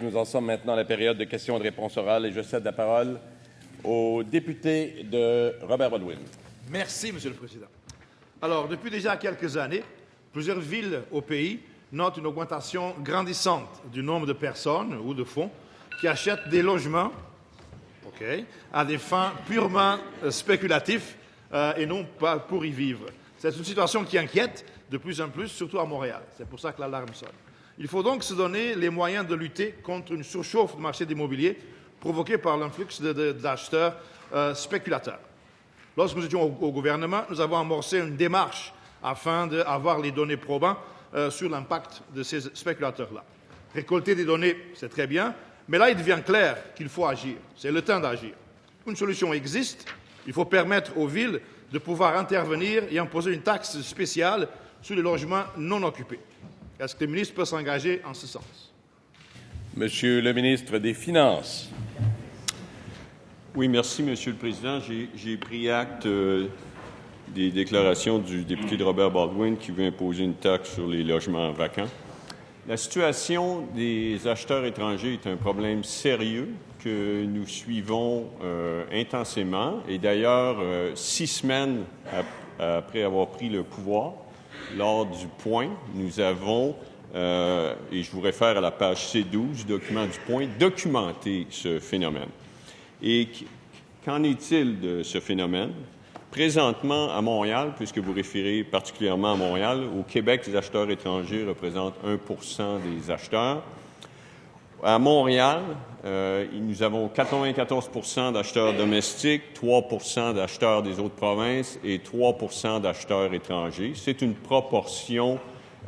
Nous en sommes maintenant à la période de questions et de réponses orales et je cède la parole au député de Robert Baldwin. Merci, Monsieur le Président. Alors, depuis déjà quelques années, plusieurs villes au pays notent une augmentation grandissante du nombre de personnes ou de fonds qui achètent des logements à des fins purement spéculatives et non pas pour y vivre. C'est une situation qui inquiète de plus en plus, surtout à Montréal. C'est pour ça que l'alarme sonne. Il faut donc se donner les moyens de lutter contre une surchauffe du marché de l'immobilier provoquée par l'influx d'acheteurs spéculateurs. Lorsque nous étions au gouvernement, nous avons amorcé une démarche afin d'avoir les données probantes sur l'impact de ces spéculateurs-là. Récolter des données, c'est très bien, mais là, il devient clair qu'il faut agir. C'est le temps d'agir. Une solution existe. Il faut permettre aux villes de pouvoir intervenir et imposer une taxe spéciale sur les logements non occupés. Est-ce que le ministre peut s'engager en ce sens? Monsieur le ministre des Finances. Oui, merci, Monsieur le Président. J'ai pris acte des déclarations du député de Robert Baldwin qui veut imposer une taxe sur les logements vacants. La situation des acheteurs étrangers est un problème sérieux que nous suivons intensément. Et d'ailleurs, 6 semaines après avoir pris le pouvoir, lors du point, nous avons, et je vous réfère à la page C12, document du point, documenté ce phénomène. Et qu'en est-il de ce phénomène? Présentement, à Montréal, puisque vous référez particulièrement à Montréal, au Québec, les acheteurs étrangers représentent 1 % des acheteurs. À Montréal, nous avons 94 % d'acheteurs domestiques, 3 % d'acheteurs des autres provinces et 3 % d'acheteurs étrangers. C'est une proportion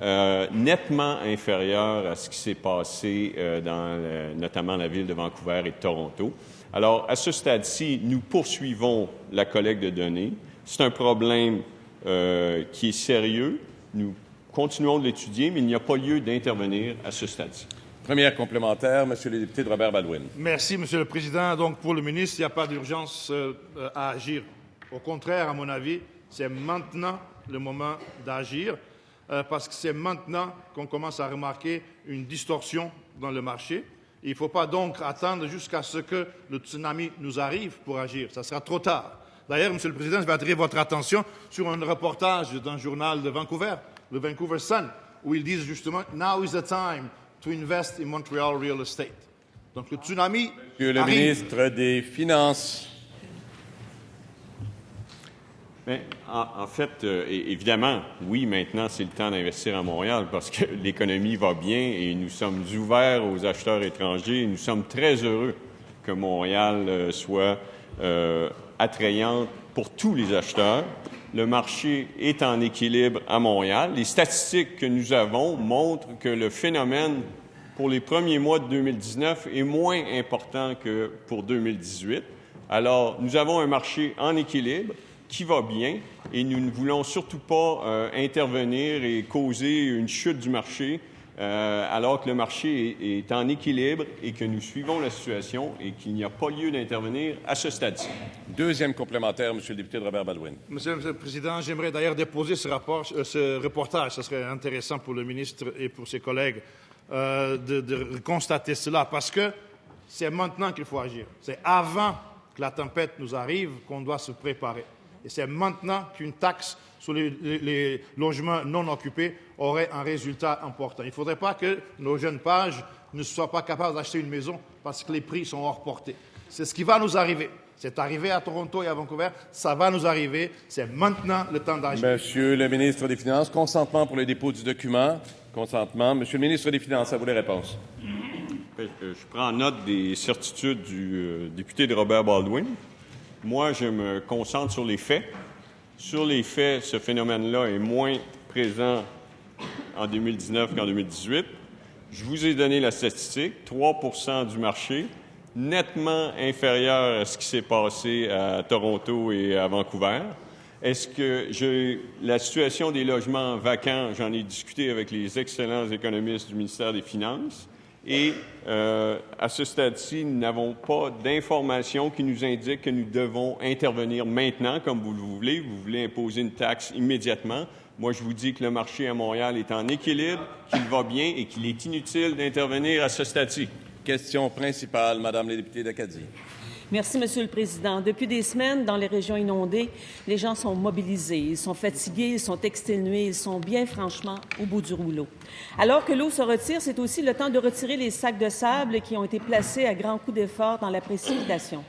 nettement inférieure à ce qui s'est passé dans notamment la ville de Vancouver et de Toronto. Alors, à ce stade-ci, nous poursuivons la collecte de données. C'est un problème qui est sérieux. Nous continuons de l'étudier, mais il n'y a pas lieu d'intervenir à ce stade-ci. Première complémentaire, Monsieur le député de Robert Baldwin. Merci, Monsieur le Président. Donc, pour le ministre, il n'y a pas d'urgence à agir. Au contraire, à mon avis, c'est maintenant le moment d'agir parce que c'est maintenant qu'on commence à remarquer une distorsion dans le marché. Il ne faut pas donc attendre jusqu'à ce que le tsunami nous arrive pour agir. Ça sera trop tard. D'ailleurs, Monsieur le Président, je vais attirer votre attention sur un reportage d'un journal de Vancouver, le Vancouver Sun, où ils disent justement « Now is the time to invest in Montreal real estate ». Donc le tsunami Monsieur le ministre des Finances. Bien, en fait, évidemment, oui, maintenant, c'est le temps d'investir à Montréal parce que l'économie va bien et nous sommes ouverts aux acheteurs étrangers. Et nous sommes très heureux que Montréal soit attrayante pour tous les acheteurs. Le marché est en équilibre à Montréal. Les statistiques que nous avons montrent que le phénomène pour les premiers mois de 2019 est moins important que pour 2018. Alors, nous avons un marché en équilibre qui va bien et nous ne voulons surtout pas intervenir et causer une chute du marché alors que le marché est en équilibre et que nous suivons la situation et qu'il n'y a pas lieu d'intervenir à ce stade-ci. Deuxième complémentaire, Monsieur le député de Robert Baldwin. Monsieur le Président, j'aimerais d'ailleurs déposer ce reportage. Ce serait intéressant pour le ministre et pour ses collègues de constater cela parce que c'est maintenant qu'il faut agir. C'est avant que la tempête nous arrive qu'on doit se préparer. Et c'est maintenant qu'une taxe sur les logements non occupés aurait un résultat important. Il ne faudrait pas que nos jeunes pages ne soient pas capables d'acheter une maison parce que les prix sont hors portée. C'est ce qui va nous arriver. C'est arrivé à Toronto et à Vancouver. Ça va nous arriver. C'est maintenant le temps d'agir. Monsieur le ministre des Finances, consentement pour le dépôt du document. Consentement. Monsieur le ministre des Finances, à vous les réponses. Je prends note des certitudes du député de Robert Baldwin. Moi, je me concentre sur les faits. Sur les faits, ce phénomène-là est moins présent en 2019 qu'en 2018. Je vous ai donné la statistique, 3 % du marché, nettement inférieur à ce qui s'est passé à Toronto et à Vancouver. Est-ce que la situation des logements vacants, j'en ai discuté avec les excellents économistes du ministère des Finances, et à ce stade-ci, nous n'avons pas d'informations qui nous indiquent que nous devons intervenir maintenant, comme vous le voulez. Vous voulez imposer une taxe immédiatement. Moi, je vous dis que le marché à Montréal est en équilibre, qu'il va bien et qu'il est inutile d'intervenir à ce stade-ci. Question principale, Madame la députée d'Acadie. Merci, Monsieur le Président. Depuis des semaines, dans les régions inondées, les gens sont mobilisés, ils sont fatigués, ils sont exténués, ils sont bien franchement au bout du rouleau. Alors que l'eau se retire, c'est aussi le temps de retirer les sacs de sable qui ont été placés à grands coups d'effort dans la précipitation.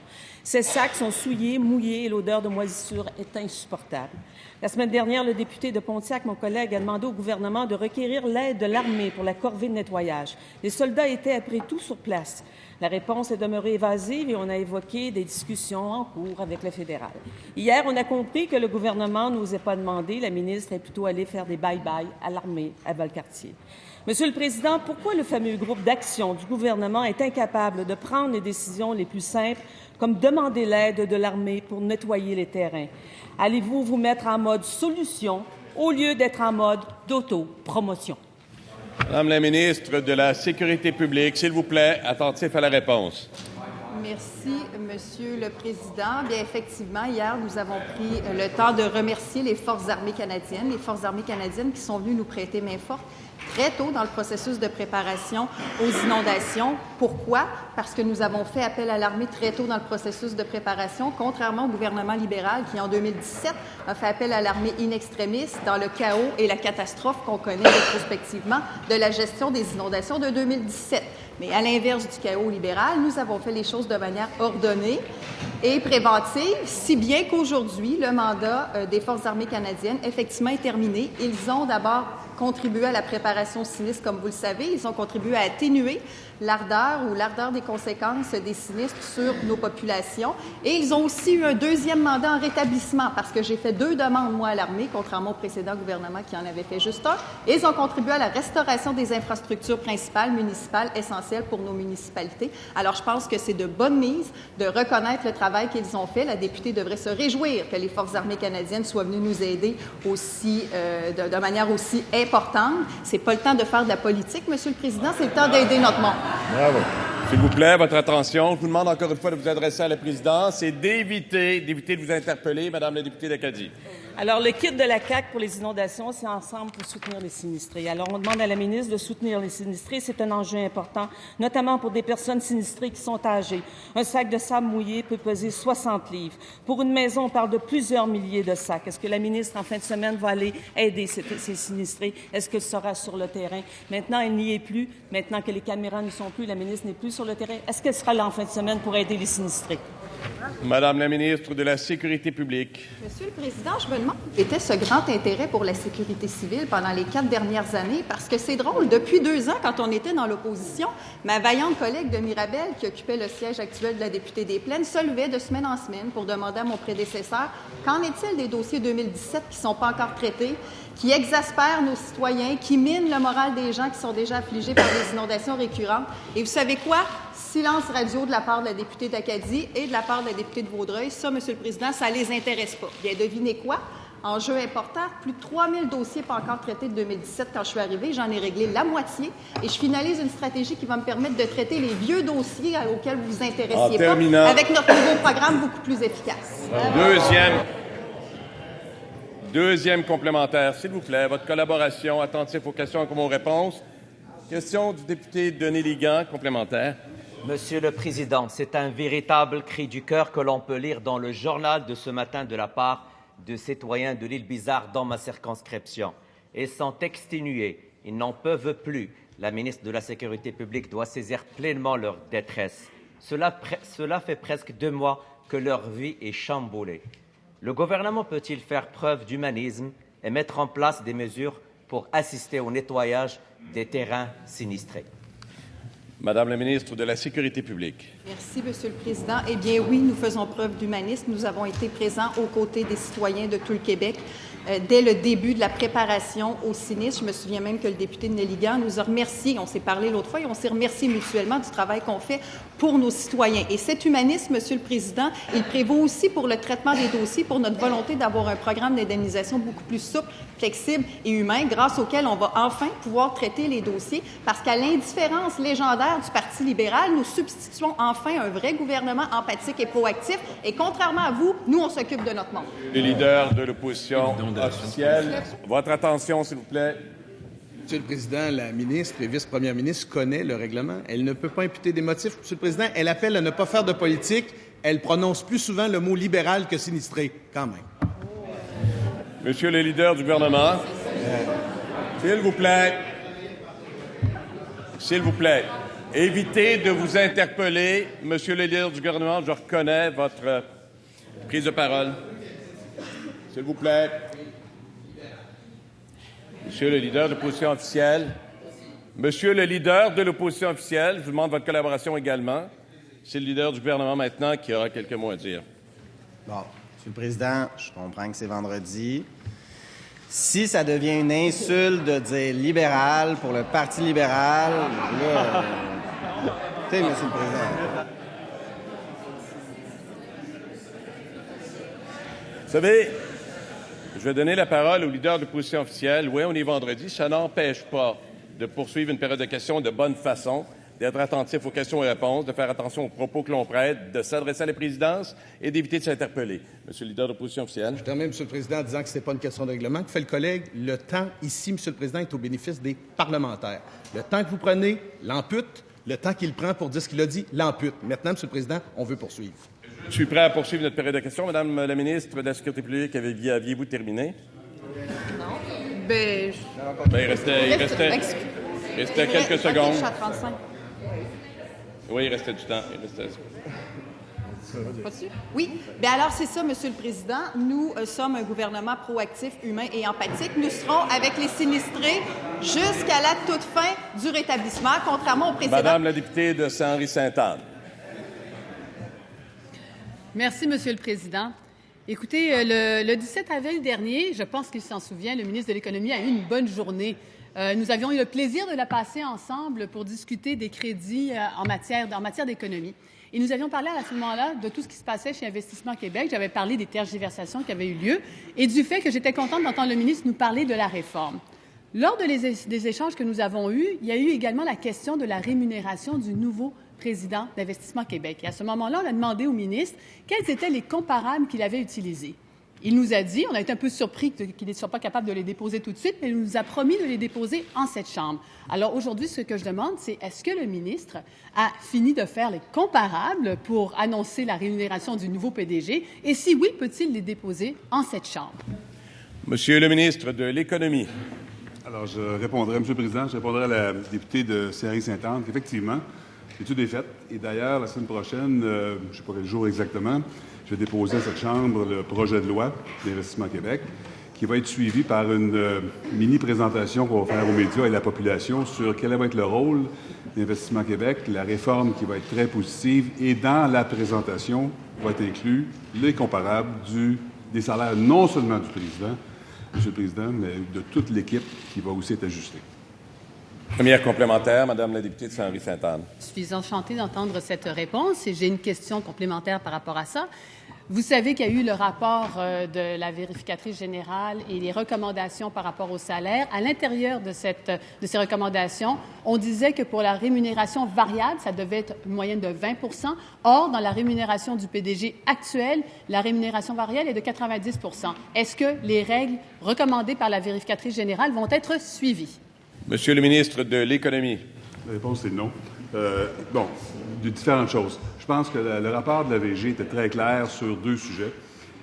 Ces sacs sont souillés, mouillés et l'odeur de moisissure est insupportable. La semaine dernière, le député de Pontiac, mon collègue, a demandé au gouvernement de requérir l'aide de l'armée pour la corvée de nettoyage. Les soldats étaient après tout sur place. La réponse est demeurée évasive et on a évoqué des discussions en cours avec le fédéral. Hier, on a compris que le gouvernement n'osait pas demander. La ministre est plutôt allée faire des bye-bye à l'armée à Valcartier. Monsieur le Président, pourquoi le fameux groupe d'action du gouvernement est incapable de prendre les décisions les plus simples, comme demander l'aide de l'armée pour nettoyer les terrains? Allez-vous vous mettre en mode solution au lieu d'être en mode d'auto-promotion? Madame la ministre de la Sécurité publique, s'il vous plaît, attentif à la réponse. Merci, Monsieur le Président. Bien, effectivement, hier, nous avons pris le temps de remercier les Forces armées canadiennes, qui sont venues nous prêter main forte très tôt dans le processus de préparation aux inondations. Pourquoi? Parce que nous avons fait appel à l'armée très tôt dans le processus de préparation, contrairement au gouvernement libéral qui, en 2017, a fait appel à l'armée in extremis dans le chaos et la catastrophe qu'on connaît rétrospectivement de la gestion des inondations de 2017. Mais à l'inverse du chaos libéral, nous avons fait les choses de manière ordonnée et préventive, si bien qu'aujourd'hui, le mandat des Forces armées canadiennes, effectivement, est terminé. Ils ont d'abord contribué à la préparation sinistre, comme vous le savez. Ils ont contribué à atténuer l'ardeur des conséquences des sinistres sur nos populations. Et ils ont aussi eu un deuxième mandat en rétablissement, parce que j'ai fait 2 demandes, moi, à l'armée, contrairement au précédent gouvernement qui en avait fait juste 1. Et ils ont contribué à la restauration des infrastructures principales, municipales, essentielles pour nos municipalités. Alors, je pense que c'est de bonne mise de reconnaître le travail qu'ils ont fait. La députée devrait se réjouir que les Forces armées canadiennes soient venues nous aider aussi, de manière aussi importante. C'est pas le temps de faire de la politique, Monsieur le Président, c'est le temps d'aider notre monde. Bravo. S'il vous plaît, votre attention. Je vous demande encore une fois de vous adresser à la présidence et d'éviter de vous interpeller, Madame la députée d'Acadie. Alors, le kit de la CAQ pour les inondations, c'est ensemble pour soutenir les sinistrés. Alors, on demande à la ministre de soutenir les sinistrés. C'est un enjeu important, notamment pour des personnes sinistrées qui sont âgées. Un sac de sable mouillé peut peser 60 livres. Pour une maison, on parle de plusieurs milliers de sacs. Est-ce que la ministre, en fin de semaine, va aller aider ces sinistrés? Est-ce qu'elle sera sur le terrain? Maintenant, elle n'y est plus. Maintenant que les caméras ne sont plus, la ministre n'est plus sur le terrain. Est-ce qu'elle sera là en fin de semaine pour aider les sinistrés? Madame la ministre de la Sécurité publique. Monsieur le Président, je me demande où était ce grand intérêt pour la sécurité civile pendant les 4 dernières années, parce que c'est drôle, depuis 2 ans, quand on était dans l'opposition, ma vaillante collègue de Mirabel, qui occupait le siège actuel de la députée des Plaines, se levait de semaine en semaine pour demander à mon prédécesseur qu'en est-il des dossiers 2017 qui ne sont pas encore traités, qui exaspèrent nos citoyens, qui minent le moral des gens qui sont déjà affligés par des inondations récurrentes. Et vous savez quoi? Silence radio de la part de la députée d'Acadie et de la part de la députée de Vaudreuil. Ça, Monsieur le Président, ça ne les intéresse pas. Bien, devinez quoi? Enjeu important, plus de 3000 dossiers pas encore traités de 2017 quand je suis arrivée. J'en ai réglé la moitié et je finalise une stratégie qui va me permettre de traiter les vieux dossiers auxquels vous vous intéressiez pas avec notre nouveau programme beaucoup plus efficace. Deuxième complémentaire, s'il vous plaît, votre collaboration, attentif aux questions et aux réponses. Question du député Denis Ligan, complémentaire. Monsieur le Président, c'est un véritable cri du cœur que l'on peut lire dans le journal de ce matin de la part de citoyens de l'île Bizarre dans ma circonscription. Ils sont exténués, ils n'en peuvent plus. La ministre de la Sécurité publique doit saisir pleinement leur détresse. Cela fait presque 2 mois que leur vie est chamboulée. Le gouvernement peut-il faire preuve d'humanisme et mettre en place des mesures pour assister au nettoyage des terrains sinistrés? Madame la ministre de la Sécurité publique. Merci, Monsieur le Président. Eh bien, oui, nous faisons preuve d'humanisme. Nous avons été présents aux côtés des citoyens de tout le Québec dès le début de la préparation au sinistre. Je me souviens même que le député de Néligan nous a remercié. On s'est parlé l'autre fois et on s'est remercié mutuellement du travail qu'on fait pour nos citoyens. Et cet humanisme, Monsieur le Président, il prévaut aussi pour le traitement des dossiers, pour notre volonté d'avoir un programme d'indemnisation beaucoup plus souple, flexible et humain, grâce auquel on va enfin pouvoir traiter les dossiers, parce qu'à l'indifférence légendaire du Parti libéral, nous substituons enfin un vrai gouvernement empathique et proactif. Et contrairement à vous, nous, on s'occupe de notre monde. Les leaders de l'opposition officielle, votre attention, s'il vous plaît. Monsieur le Président, la ministre et vice-première ministre connaît le règlement. Elle ne peut pas imputer des motifs. Monsieur le Président, elle appelle à ne pas faire de politique. Elle prononce plus souvent le mot libéral que sinistré, quand même. Monsieur le leader du gouvernement, s'il vous plaît. S'il vous plaît. Évitez de vous interpeller. Monsieur le leader du gouvernement, je reconnais votre prise de parole. S'il vous plaît. Monsieur le leader de l'opposition officielle. Monsieur le leader de l'opposition officielle, je vous demande votre collaboration également. C'est le leader du gouvernement maintenant qui aura quelques mots à dire. Bon, Monsieur le Président, je comprends que c'est vendredi. Si ça devient une insulte de dire libéral pour le Parti libéral, là, écoutez, Monsieur le Président. Vous savez, je vais donner la parole au leader de l'opposition officielle. Oui, on est vendredi. Ça n'empêche pas de poursuivre une période de questions de bonne façon, d'être attentif aux questions et réponses, de faire attention aux propos que l'on prête, de s'adresser à la présidence et d'éviter de s'interpeller. Monsieur le leader de l'opposition officielle. Je termine, Monsieur le Président, en disant que ce n'est pas une question de règlement. Que fait le collègue? Le temps, ici, Monsieur le Président, est au bénéfice des parlementaires. Le temps que vous prenez, l'ampute. Le temps qu'il prend pour dire ce qu'il a dit, l'ampute. Maintenant, Monsieur le Président, on veut poursuivre. Je suis prêt à poursuivre notre période de questions. Madame la ministre de la Sécurité publique, aviez-vous terminé? Non. Ben, il restait quelques secondes. Je suis à 35. Oui, il restait du temps. Oui. Bien alors, c'est ça, Monsieur le Président. Nous sommes un gouvernement proactif, humain et empathique. Nous serons avec les sinistrés jusqu'à la toute fin du rétablissement, contrairement au précédent. Madame la députée de Saint-Henri-Sainte-Anne. Merci, Monsieur le Président. Écoutez, le 17 avril dernier, je pense qu'il s'en souvient, le ministre de l'Économie a eu une bonne journée. Nous avions eu le plaisir de la passer ensemble pour discuter des crédits en matière d'économie. Et nous avions parlé à ce moment-là de tout ce qui se passait chez Investissement Québec. J'avais parlé des tergiversations qui avaient eu lieu et du fait que j'étais contente d'entendre le ministre nous parler de la réforme. Lors des échanges que nous avons eus, il y a eu également la question de la rémunération du nouveau président d'Investissement Québec. Et à ce moment-là, on a demandé au ministre quels étaient les comparables qu'il avait utilisés. Il nous a dit, on a été un peu surpris qu'il ne soit pas capable de les déposer tout de suite, mais il nous a promis de les déposer en cette Chambre. Alors aujourd'hui, ce que je demande, c'est est-ce que le ministre a fini de faire les comparables pour annoncer la rémunération du nouveau PDG? Et si oui, peut-il les déposer en cette Chambre? Monsieur le ministre de l'Économie. Alors, je répondrai, Monsieur le Président, je répondrai à la députée de Saint-Henri-Sainte-Anne qu'effectivement, l'étude est faite. Et d'ailleurs, la semaine prochaine, je ne sais pas quel jour exactement, je vais déposer à cette Chambre le projet de loi d'Investissement Québec qui va être suivi par une mini-présentation qu'on va faire aux médias et à la population sur quel va être le rôle d'Investissement Québec, la réforme qui va être très positive. Et dans la présentation va être inclus les comparables des salaires non seulement du président, Monsieur le Président, mais de toute l'équipe qui va aussi être ajustée. Première complémentaire, Madame la députée de Saint-Henri-Sainte-Anne. Je suis enchantée d'entendre cette réponse et j'ai une question complémentaire par rapport à ça. Vous savez qu'il y a eu le rapport de la vérificatrice générale et les recommandations par rapport au salaire. À l'intérieur de ces recommandations, on disait que pour la rémunération variable, ça devait être une moyenne de 20 %. Or, dans la rémunération du PDG actuelle, la rémunération variable est de 90 %. Est-ce que les règles recommandées par la vérificatrice générale vont être suivies? Monsieur le ministre de l'Économie. La réponse est non. De différentes choses. Je pense que le rapport de la VG était très clair sur deux sujets.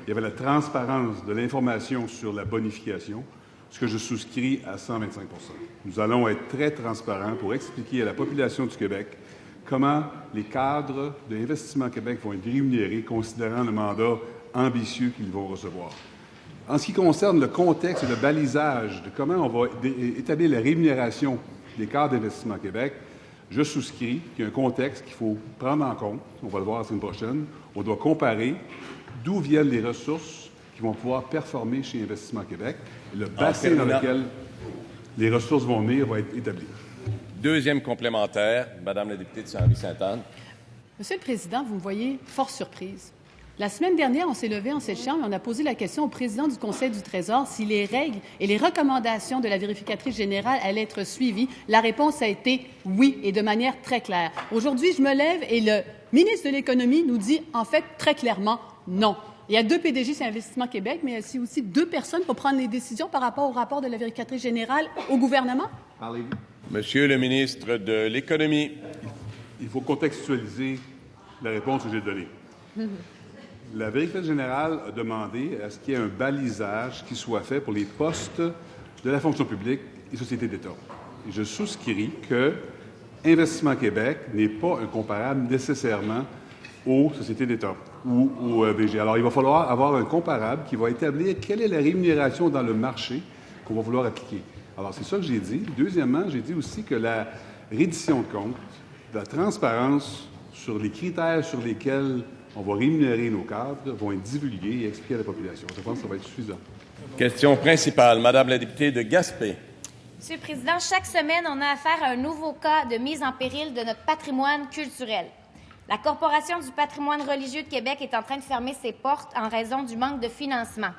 Il y avait la transparence de l'information sur la bonification, ce que je souscris à 125 %. Nous allons être très transparents pour expliquer à la population du Québec comment les cadres de l'Investissement Québec vont être rémunérés, considérant le mandat ambitieux qu'ils vont recevoir. En ce qui concerne le contexte et le balisage de comment on va établir la rémunération des cadres d'Investissement Québec, je souscris qu'il y a un contexte qu'il faut prendre en compte. On va le voir la semaine prochaine. On doit comparer d'où viennent les ressources qui vont pouvoir performer chez Investissement Québec. Et le bassin dans lequel les ressources vont venir va être établi. Deuxième complémentaire, Madame la députée de Saint-Henri-Sainte-Anne. Monsieur le Président, vous me voyez fort surprise. La semaine dernière, on s'est levé en cette Chambre et on a posé la question au président du Conseil du Trésor si les règles et les recommandations de la vérificatrice générale allaient être suivies. La réponse a été oui et de manière très claire. Aujourd'hui, je me lève et le ministre de l'Économie nous dit en fait très clairement non. Il y a 2 PDG sur Investissement Québec, mais il y a aussi 2 personnes pour prendre les décisions par rapport au rapport de la vérificatrice générale au gouvernement. Parlez-vous. Monsieur le ministre de l'Économie. Il faut contextualiser la réponse que j'ai donnée. La vérificatrice générale a demandé à ce qu'il y ait un balisage qui soit fait pour les postes de la fonction publique et sociétés d'État. Et je souscris que Investissement Québec n'est pas un comparable nécessairement aux sociétés d'État ou au VG. Alors, il va falloir avoir un comparable qui va établir quelle est la rémunération dans le marché qu'on va vouloir appliquer. Alors, c'est ça que j'ai dit. Deuxièmement, j'ai dit aussi que la reddition de comptes, la transparence sur les critères sur lesquels on va rémunérer nos cadres vont être divulgués et expliqués à la population. Je pense que ça va être suffisant. Question principale, Madame la députée de Gaspé. Monsieur le Président, chaque semaine, on a affaire à un nouveau cas de mise en péril de notre patrimoine culturel. La Corporation du patrimoine religieux de Québec est en train de fermer ses portes en raison du manque de financement.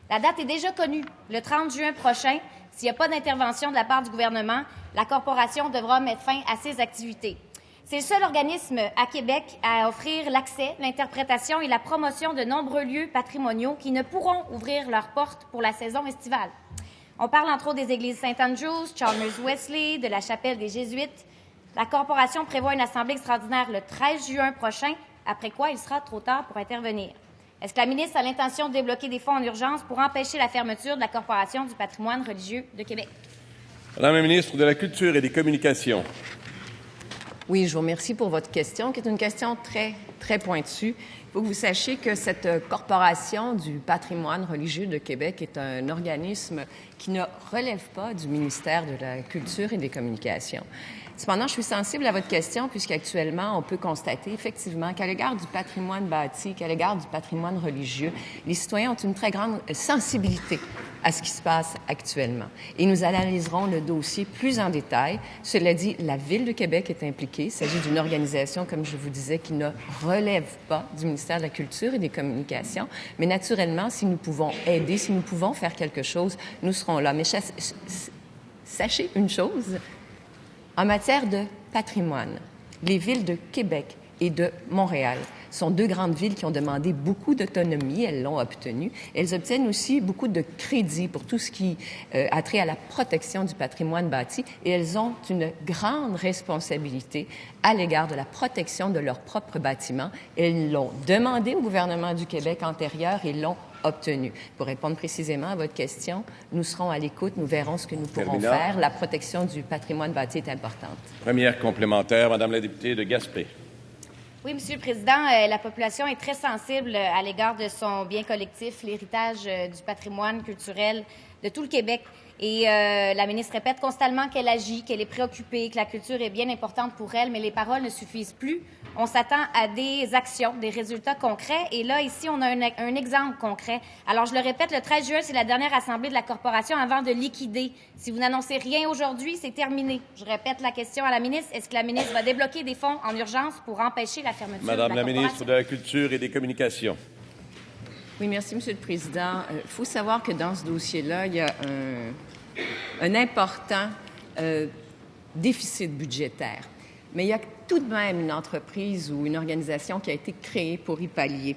La date est déjà connue. Le 30 juin prochain, s'il n'y a pas d'intervention de la part du gouvernement, la Corporation devra mettre fin à ses activités. C'est le seul organisme à Québec à offrir l'accès, l'interprétation et la promotion de nombreux lieux patrimoniaux qui ne pourront ouvrir leurs portes pour la saison estivale. On parle entre autres des églises Saint-Andrews, Chalmers-Wesley, de la chapelle des Jésuites. La Corporation prévoit une assemblée extraordinaire le 13 juin prochain, après quoi il sera trop tard pour intervenir. Est-ce que la ministre a l'intention de débloquer des fonds en urgence pour empêcher la fermeture de la Corporation du patrimoine religieux de Québec? Madame la ministre de la Culture et des Communications. Oui, je vous remercie pour votre question, qui est une question très pointue. Il faut que vous sachiez que cette Corporation du patrimoine religieux de Québec est un organisme qui ne relève pas du ministère de la Culture et des Communications. Cependant, je suis sensible à votre question puisqu'actuellement, on peut constater effectivement qu'à l'égard du patrimoine bâti, qu'à l'égard du patrimoine religieux, les citoyens ont une très grande sensibilité à ce qui se passe actuellement. Et nous analyserons le dossier plus en détail. Cela dit, la Ville de Québec est impliquée. Il s'agit d'une organisation, comme je vous disais, qui ne relève pas du ministère de la Culture et des Communications. Mais naturellement, si nous pouvons aider, si nous pouvons faire quelque chose, nous serons là. Mais sachez une chose, en matière de patrimoine, les villes de Québec et de Montréal sont deux grandes villes qui ont demandé beaucoup d'autonomie. Elles l'ont obtenue. Elles obtiennent aussi beaucoup de crédits pour tout ce qui a trait à la protection du patrimoine bâti et elles ont une grande responsabilité à l'égard de la protection de leurs propres bâtiments. Elles l'ont demandé au gouvernement du Québec antérieur et l'ont obtenu. Pour répondre précisément à votre question, nous serons à l'écoute, nous verrons ce que nous pourrons faire. La protection du patrimoine bâti est importante. Première complémentaire, Madame la députée de Gaspé. Oui, Monsieur le Président, la population est très sensible à l'égard de son bien collectif, l'héritage du patrimoine culturel de tout le Québec. Et la ministre répète constamment qu'elle agit, qu'elle est préoccupée, que la culture est bien importante pour elle, mais les paroles ne suffisent plus. On s'attend à des actions, des résultats concrets. Et là, ici, on a un exemple concret. Alors, je le répète, le 13 juin, c'est la dernière assemblée de la Corporation avant de liquider. Si vous n'annoncez rien aujourd'hui, c'est terminé. Je répète la question à la ministre. Est-ce que la ministre va débloquer des fonds en urgence pour empêcher la fermeture Madame de la la ministre de la Culture et des Communications. Oui, merci, Monsieur le Président. Il faut savoir que dans ce dossier-là, il y a un important déficit budgétaire. Mais il y a tout de même une entreprise ou une organisation qui a été créée pour y pallier.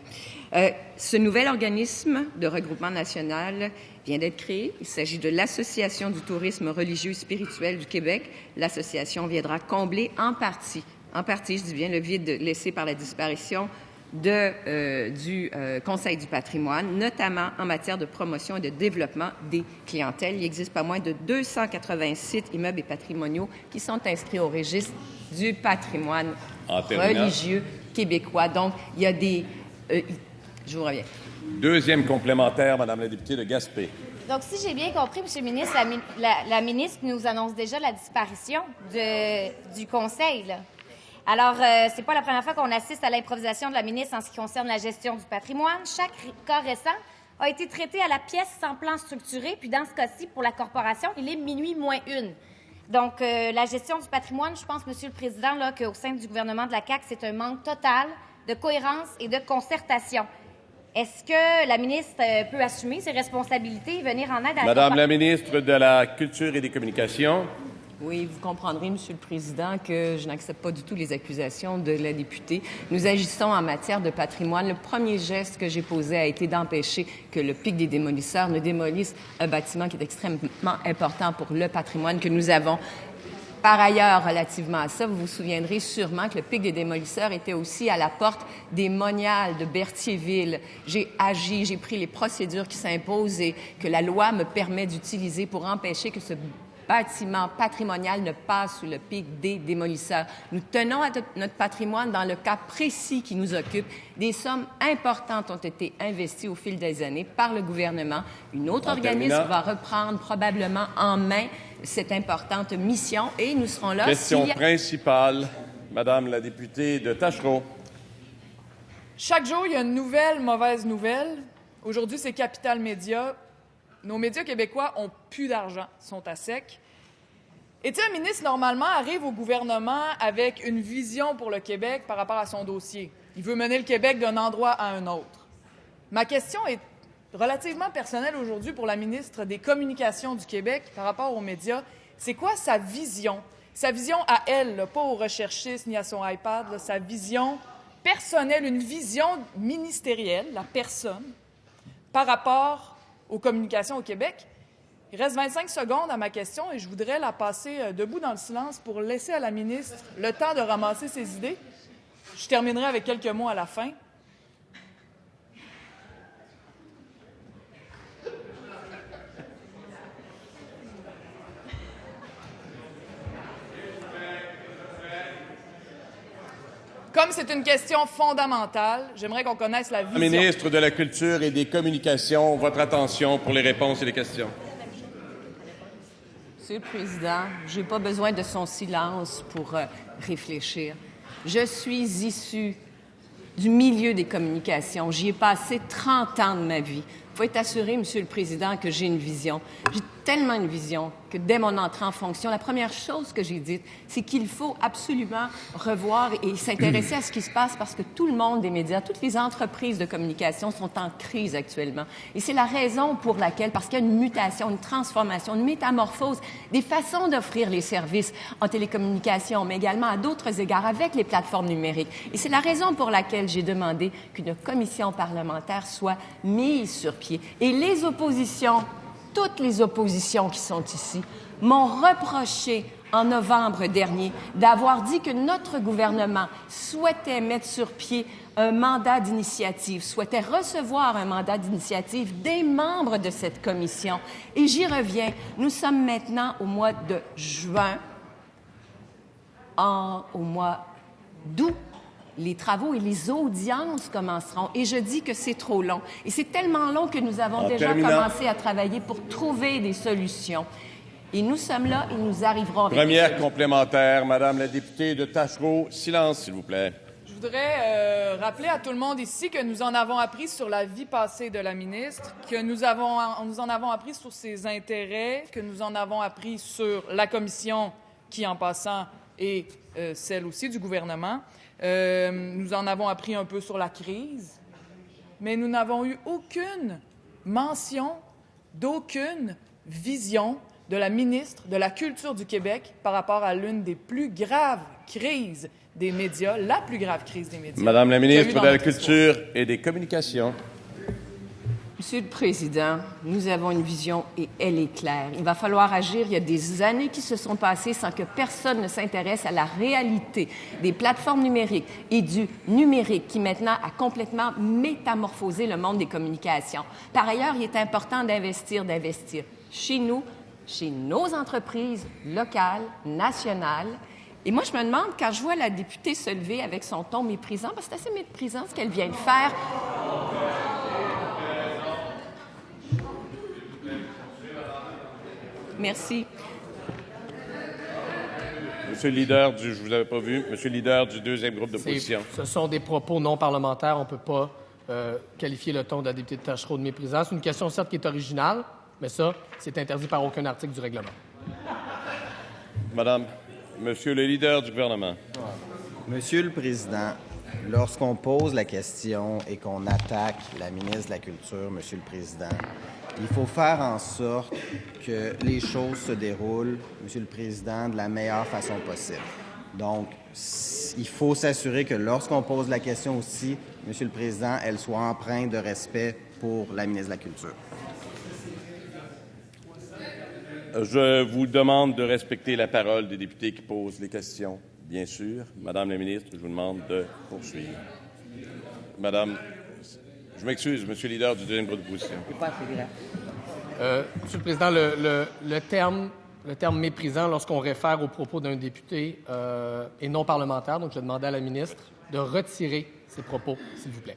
Ce nouvel organisme de regroupement national vient d'être créé. Il s'agit de l'Association du tourisme religieux et spirituel du Québec. L'association viendra combler en partie, je dis bien, le vide laissé par la disparition du Conseil du patrimoine, notamment en matière de promotion et de développement des clientèles. Il existe pas moins de 280 sites immeubles et patrimoniaux qui sont inscrits au registre du patrimoine religieux québécois. Donc, il y a des... je vous reviens. Deuxième complémentaire, Madame la députée de Gaspé. Donc, si j'ai bien compris, Monsieur le ministre, la ministre nous annonce déjà la disparition du Conseil, là. Alors, c'est pas la première fois qu'on assiste à l'improvisation de la ministre en ce qui concerne la gestion du patrimoine. Chaque cas récent a été traité à la pièce sans plan structuré, puis dans ce cas-ci, pour la Corporation, il est minuit moins une. Donc, la gestion du patrimoine, je pense, Monsieur le Président, là, qu'au sein du gouvernement de la CAQ, c'est un manque total de cohérence et de concertation. Est-ce que la ministre peut assumer ses responsabilités et venir en aide à Madame la ministre de la Culture et des Communications. Oui, vous comprendrez, Monsieur le Président, que je n'accepte pas du tout les accusations de la députée. Nous agissons en matière de patrimoine. Le premier geste que j'ai posé a été d'empêcher que le pic des démolisseurs ne démolisse un bâtiment qui est extrêmement important pour le patrimoine que nous avons. Par ailleurs, relativement à ça, vous vous souviendrez sûrement que le pic des démolisseurs était aussi à la porte des moniales de Berthierville. J'ai agi, j'ai pris les procédures qui s'imposent et que la loi me permet d'utiliser pour empêcher que ce bâtiment patrimonial ne passe sous le pic des démolisseurs. Nous tenons à notre patrimoine dans le cas précis qui nous occupe. Des sommes importantes ont été investies au fil des années par le gouvernement. Une autre organisme va reprendre probablement en main cette importante mission et nous serons là. Question principale, Madame la députée de Tachereau. Chaque jour, il y a une nouvelle mauvaise nouvelle. Aujourd'hui, c'est Capital Média. Nos médias québécois ont plus d'argent, sont à sec. Et tu sais, un ministre, normalement, arrive au gouvernement avec une vision pour le Québec par rapport à son dossier. Il veut mener le Québec d'un endroit à un autre. Ma question est relativement personnelle aujourd'hui pour la ministre des Communications du Québec par rapport aux médias. C'est quoi sa vision? Sa vision à elle, là, pas au recherchiste ni à son iPad, là, sa vision personnelle, une vision ministérielle, la personne, par rapport aux communications au Québec. Il reste 25 secondes à ma question et je voudrais la passer debout dans le silence pour laisser à la ministre le temps de ramasser ses idées. Je terminerai avec quelques mots à la fin. Comme c'est une question fondamentale, j'aimerais qu'on connaisse la vision. Ministre de la Culture et des Communications, votre attention pour les réponses et les questions. Monsieur le Président, je n'ai pas besoin de son silence pour réfléchir. Je suis issue du milieu des communications. J'y ai passé 30 ans de ma vie. Vous pouvez être assuré, Monsieur le Président, que j'ai une vision. J'ai tellement une vision que dès mon entrée en fonction, la première chose que j'ai dite, c'est qu'il faut absolument revoir et s'intéresser à ce qui se passe parce que tout le monde des médias, toutes les entreprises de communication sont en crise actuellement. Et c'est la raison pour laquelle, parce qu'il y a une mutation, une transformation, une métamorphose des façons d'offrir les services en télécommunication, mais également à d'autres égards avec les plateformes numériques. Et c'est la raison pour laquelle j'ai demandé qu'une commission parlementaire soit mise sur pied. Et les oppositions, toutes les oppositions qui sont ici, m'ont reproché en novembre dernier d'avoir dit que notre gouvernement souhaitait mettre sur pied un mandat d'initiative, souhaitait recevoir un mandat d'initiative des membres de cette commission. Et j'y reviens. Nous sommes maintenant au mois de juin. Au mois d'août, les travaux et les audiences commenceront. Et je dis que c'est trop long. Et c'est tellement long que nous avons déjà commencé à travailler pour trouver des solutions. Et nous sommes là et nous arriverons avec Première complémentaire, Madame la députée de Tachereau. Silence, s'il vous plaît. Je voudrais rappeler à tout le monde ici que nous en avons appris sur la vie passée de la ministre, que nous en avons appris sur ses intérêts, que nous en avons appris sur la commission qui, en passant, est celle aussi du gouvernement. Nous en avons appris un peu sur la crise, mais nous n'avons eu aucune mention d'aucune vision de la ministre de la Culture du Québec par rapport à l'une des plus graves crises des médias, la plus grave crise des médias. Madame la ministre de la Culture et des Communications. Monsieur le Président, nous avons une vision et elle est claire. Il va falloir agir. Il y a des années qui se sont passées sans que personne ne s'intéresse à la réalité des plateformes numériques et du numérique qui maintenant a complètement métamorphosé le monde des communications. Par ailleurs, il est important d'investir chez nous, chez nos entreprises locales, nationales. Et moi, je me demande, quand je vois la députée se lever avec son ton méprisant, parce que c'est assez méprisant ce qu'elle vient de faire. Merci. Monsieur le leader je vous avais pas vu, monsieur le leader du deuxième groupe d'opposition. Ce sont des propos non parlementaires. On ne peut pas qualifier le ton de la députée de Tachereau de méprisant. C'est une question, certes, qui est originale, mais ça, c'est interdit par aucun article du règlement. Madame, monsieur le leader du gouvernement. Monsieur le Président, lorsqu'on pose la question et qu'on attaque la ministre de la Culture, Monsieur le Président, Il faut faire en sorte que les choses se déroulent, Monsieur le Président, de la meilleure façon possible. Donc, il faut s'assurer que lorsqu'on pose la question aussi, Monsieur le Président, elle soit empreinte de respect pour la ministre de la Culture. Je vous demande de respecter la parole des députés qui posent les questions, bien sûr. Madame la ministre, je vous demande de poursuivre. Madame, je m'excuse, Monsieur le leader du deuxième groupe d'opposition. Monsieur le Président, le terme méprisant lorsqu'on réfère aux propos d'un député est non parlementaire, donc je demandais à la ministre de retirer ces propos, s'il vous plaît.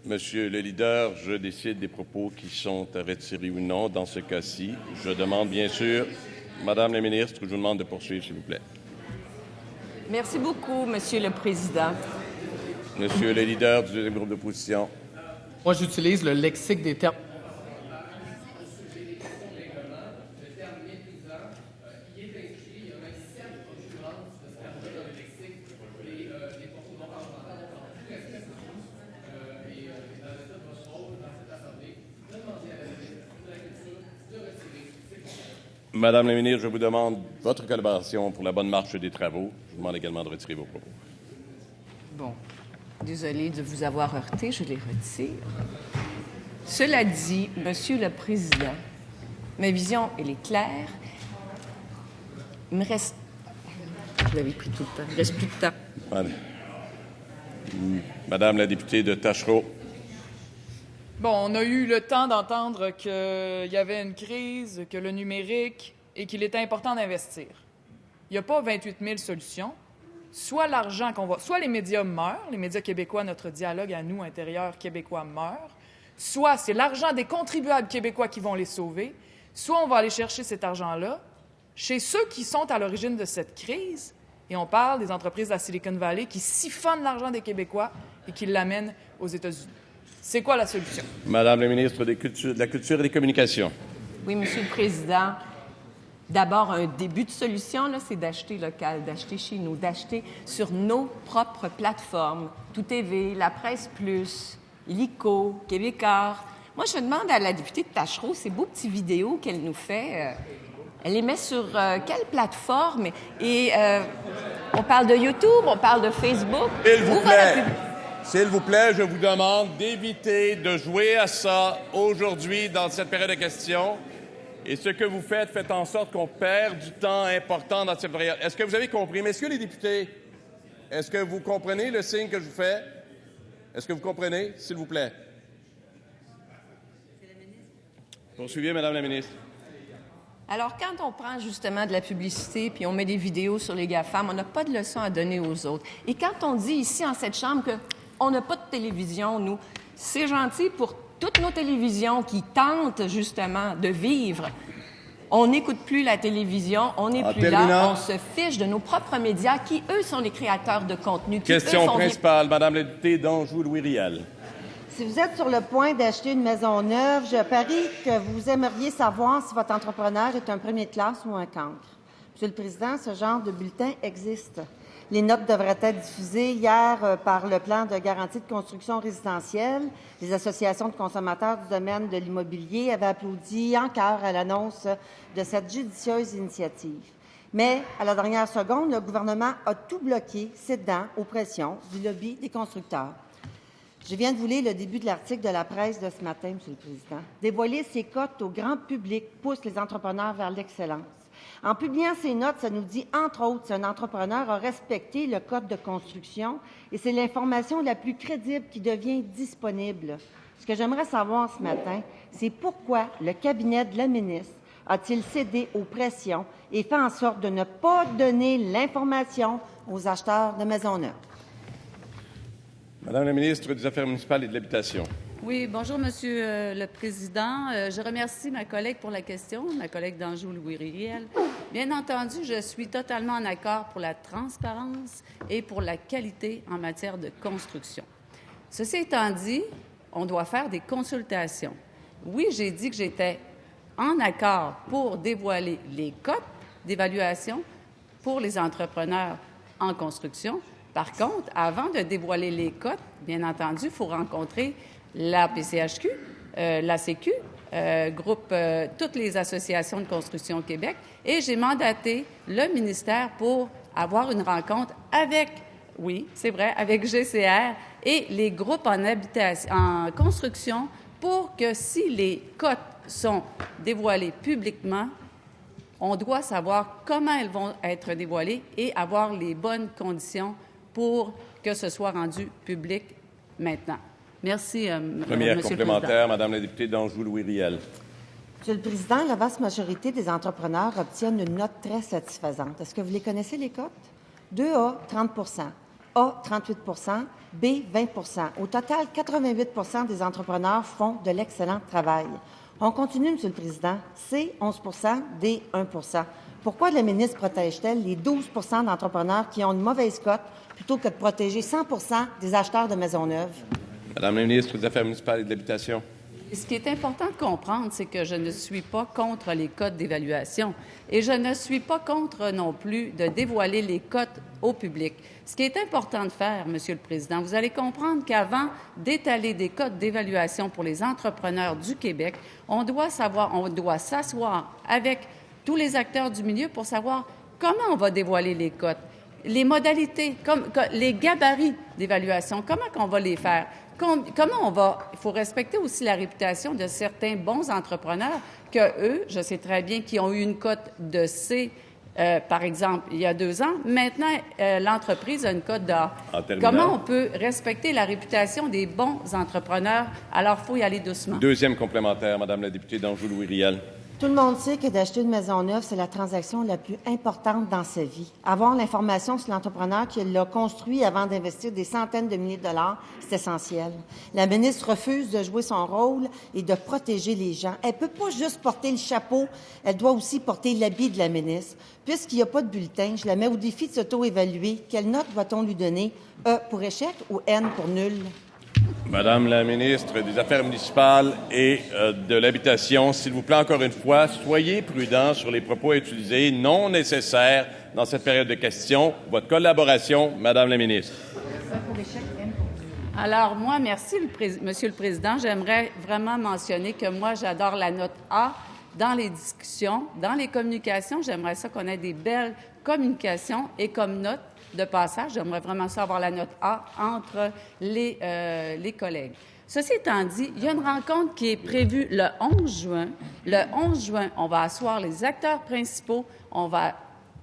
Monsieur le leader, je décide des propos qui sont à retirer ou non. Dans ce cas-ci, je demande bien sûr, Madame la ministre, je vous demande de poursuivre, s'il vous plaît. Merci beaucoup, Monsieur le Président. Monsieur le leader du deuxième groupe d'opposition. Moi, j'utilise le lexique des termes. Madame la ministre, je vous demande votre collaboration pour la bonne marche des travaux. Je vous demande également de retirer vos propos. Bon, désolée de vous avoir heurté, je les retire. Cela dit, Monsieur le Président, ma vision, elle est claire. Il me reste... Je l'avais pris tout le temps. Il ne reste plus de temps. Madame la députée de Tachereau. Bon, on a eu le temps d'entendre qu'il y avait une crise, que le numérique et qu'il était important d'investir. Il n'y a pas 28 000 solutions. Soit l'argent qu'on va... Soit les médias meurent, les médias québécois, notre dialogue à nous, intérieur québécois, meurt. Soit c'est l'argent des contribuables québécois qui vont les sauver. Soit on va aller chercher cet argent-là chez ceux qui sont à l'origine de cette crise. Et on parle des entreprises de la Silicon Valley qui siphonnent l'argent des Québécois et qui l'amènent aux États-Unis. C'est quoi la solution? Madame la ministre de la Culture et des Communications. Oui, Monsieur le Président. D'abord, un début de solution, là, c'est d'acheter local, d'acheter chez nous, d'acheter sur nos propres plateformes. Tout TV, La Presse Plus, Illico, Québécois. Moi, je demande à la députée de Tachereau, ces beaux petits vidéos qu'elle nous fait, elle les met sur quelle plateforme? Et on parle de YouTube, on parle de Facebook. S'il vous plaît. S'il vous plaît, je vous demande d'éviter de jouer à ça aujourd'hui dans cette période de questions. Et ce que vous faites, faites en sorte qu'on perd du temps important dans cette période. Est-ce que vous avez compris? Messieurs les députés, est-ce que vous comprenez le signe que je vous fais? Est-ce que vous comprenez, s'il vous plaît? Poursuivez, Madame la ministre. Alors, quand on prend justement de la publicité puis on met des vidéos sur les GAFAM, on n'a pas de leçons à donner aux autres. Et quand on dit ici, en cette Chambre, qu'on n'a pas de télévision, nous, c'est gentil pour toutes nos télévisions qui tentent justement de vivre. On n'écoute plus la télévision, on n'est plus là, on se fiche de nos propres médias qui, eux, sont les créateurs de contenu. Question principale, Madame la députée d'Anjou-Louis-Riel. Si vous êtes sur le point d'acheter une maison neuve, je parie que vous aimeriez savoir si votre entrepreneur est un premier de classe ou un cancre. Monsieur le Président, ce genre de bulletin existe. Les notes devraient être diffusées hier par le plan de garantie de construction résidentielle. Les associations de consommateurs du domaine de l'immobilier avaient applaudi en chœur à l'annonce de cette judicieuse initiative. Mais, à la dernière seconde, le gouvernement a tout bloqué, cédant aux pressions du lobby des constructeurs. Je viens de vous lire le début de l'article de la presse de ce matin, Monsieur le Président. Dévoiler ces cotes au grand public pousse les entrepreneurs vers l'excellence. En publiant ces notes, ça nous dit, entre autres, si un entrepreneur a respecté le code de construction et c'est l'information la plus crédible qui devient disponible. Ce que j'aimerais savoir ce matin, c'est pourquoi le cabinet de la ministre a-t-il cédé aux pressions et fait en sorte de ne pas donner l'information aux acheteurs de maisons neuves? Madame la ministre des Affaires municipales et de l'Habitation. Oui, bonjour, Monsieur le Président. Je remercie ma collègue pour la question, ma collègue d'Anjou-Louis-Riel. Bien entendu, je suis totalement en accord pour la transparence et pour la qualité en matière de construction. Ceci étant dit, on doit faire des consultations. Oui, j'ai dit que j'étais en accord pour dévoiler les cotes d'évaluation pour les entrepreneurs en construction. Par contre, avant de dévoiler les cotes, bien entendu, il faut rencontrer la PCHQ la Sécu, groupe toutes les associations de construction au Québec, et j'ai mandaté le ministère pour avoir une rencontre avec, oui, c'est vrai, avec GCR et les groupes en construction pour que si les cotes sont dévoilées publiquement, on doit savoir comment elles vont être dévoilées et avoir les bonnes conditions pour que ce soit rendu public maintenant. Merci, Première Monsieur complémentaire, Madame la députée d'Anjou-Louis-Riel. Monsieur le Président, la vaste majorité des entrepreneurs obtiennent une note très satisfaisante. Est-ce que vous les connaissez, les cotes? 2A, 30 A, 38 B, 20 Au total, 88 des entrepreneurs font de l'excellent travail. On continue, Monsieur le Président. C, 11 D, 1 Pourquoi la ministre protège-t-elle les 12 d'entrepreneurs qui ont une mauvaise cote plutôt que de protéger 100 des acheteurs de maisons neuves? Madame la ministre des Affaires municipales et de l'Habitation. Ce qui est important de comprendre, c'est que je ne suis pas contre les cotes d'évaluation et je ne suis pas contre non plus de dévoiler les cotes au public. Ce qui est important de faire, Monsieur le Président, vous allez comprendre qu'avant d'étaler des cotes d'évaluation pour les entrepreneurs du Québec, on doit s'asseoir avec tous les acteurs du milieu pour savoir comment on va dévoiler les cotes, les modalités, les gabarits d'évaluation, comment on va les faire. Comment on va... Il faut respecter aussi la réputation de certains bons entrepreneurs que eux, je sais très bien, qui ont eu une cote de C, par exemple, il y a 2 ans. Maintenant, l'entreprise a une cote d'A. Comment on peut respecter la réputation des bons entrepreneurs? Alors, il faut y aller doucement. Deuxième complémentaire, Madame la députée d'Anjou-Louis-Riel. Tout le monde sait que d'acheter une maison neuve, c'est la transaction la plus importante dans sa vie. Avoir l'information sur l'entrepreneur qui l'a construit avant d'investir des centaines de milliers de dollars, c'est essentiel. La ministre refuse de jouer son rôle et de protéger les gens. Elle ne peut pas juste porter le chapeau, elle doit aussi porter l'habit de la ministre. Puisqu'il n'y a pas de bulletin, je la mets au défi de s'auto-évaluer. Quelle note va-t-on lui donner? E pour échec ou N pour nul? Madame la ministre des Affaires municipales et de l'Habitation, s'il vous plaît, encore une fois, soyez prudents sur les propos utilisés non nécessaires dans cette période de questions. Votre collaboration, Madame la ministre. Alors, moi, merci, Monsieur le Président. J'aimerais vraiment mentionner que moi, j'adore la note A dans les discussions, dans les communications. J'aimerais ça qu'on ait des belles communications et comme note de passage, j'aimerais vraiment ça avoir la note A entre les collègues. Ceci étant dit, il y a une rencontre qui est prévue le 11 juin. Le 11 juin, on va asseoir les acteurs principaux. On va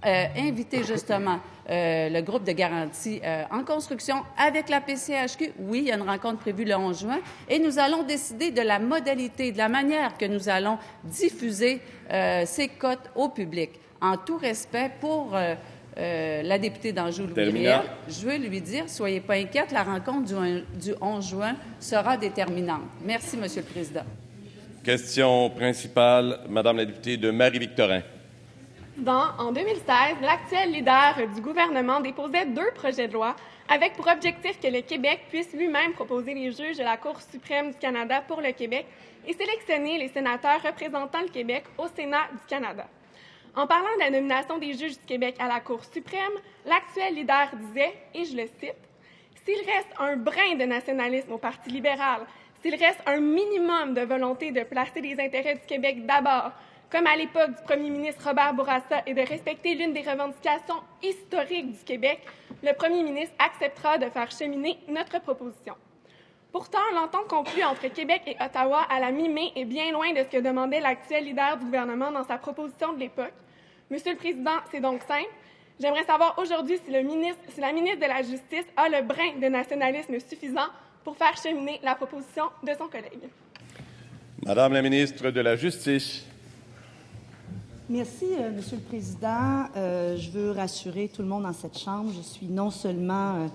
inviter justement le groupe de garantie en construction avec la PCHQ. Oui, il y a une rencontre prévue le 11 juin. Et nous allons décider de la modalité, de la manière que nous allons diffuser ces cotes au public. En tout respect pour... la députée d'Anjou-Louis-Riel, je veux lui dire, soyez pas inquiète, la rencontre du 11 juin sera déterminante. Merci, Monsieur le Président. Question principale, Madame la députée de Marie-Victorin. En 2016, l'actuel leader du gouvernement déposait 2 projets de loi avec pour objectif que le Québec puisse lui-même proposer les juges de la Cour suprême du Canada pour le Québec et sélectionner les sénateurs représentant le Québec au Sénat du Canada. En parlant de la nomination des juges du Québec à la Cour suprême, l'actuel leader disait, et je le cite, « S'il reste un brin de nationalisme au Parti libéral, s'il reste un minimum de volonté de placer les intérêts du Québec d'abord, comme à l'époque du premier ministre Robert Bourassa, et de respecter l'une des revendications historiques du Québec, le premier ministre acceptera de faire cheminer notre proposition. » Pourtant, l'entente conclue entre Québec et Ottawa à la mi-mai est bien loin de ce que demandait l'actuel leader du gouvernement dans sa proposition de l'époque. Monsieur le Président, c'est donc simple. J'aimerais savoir aujourd'hui si la ministre de la Justice a le brin de nationalisme suffisant pour faire cheminer la proposition de son collègue. Madame la ministre de la Justice. Merci, Monsieur le Président. Je veux rassurer tout le monde dans cette Chambre. Je suis non seulement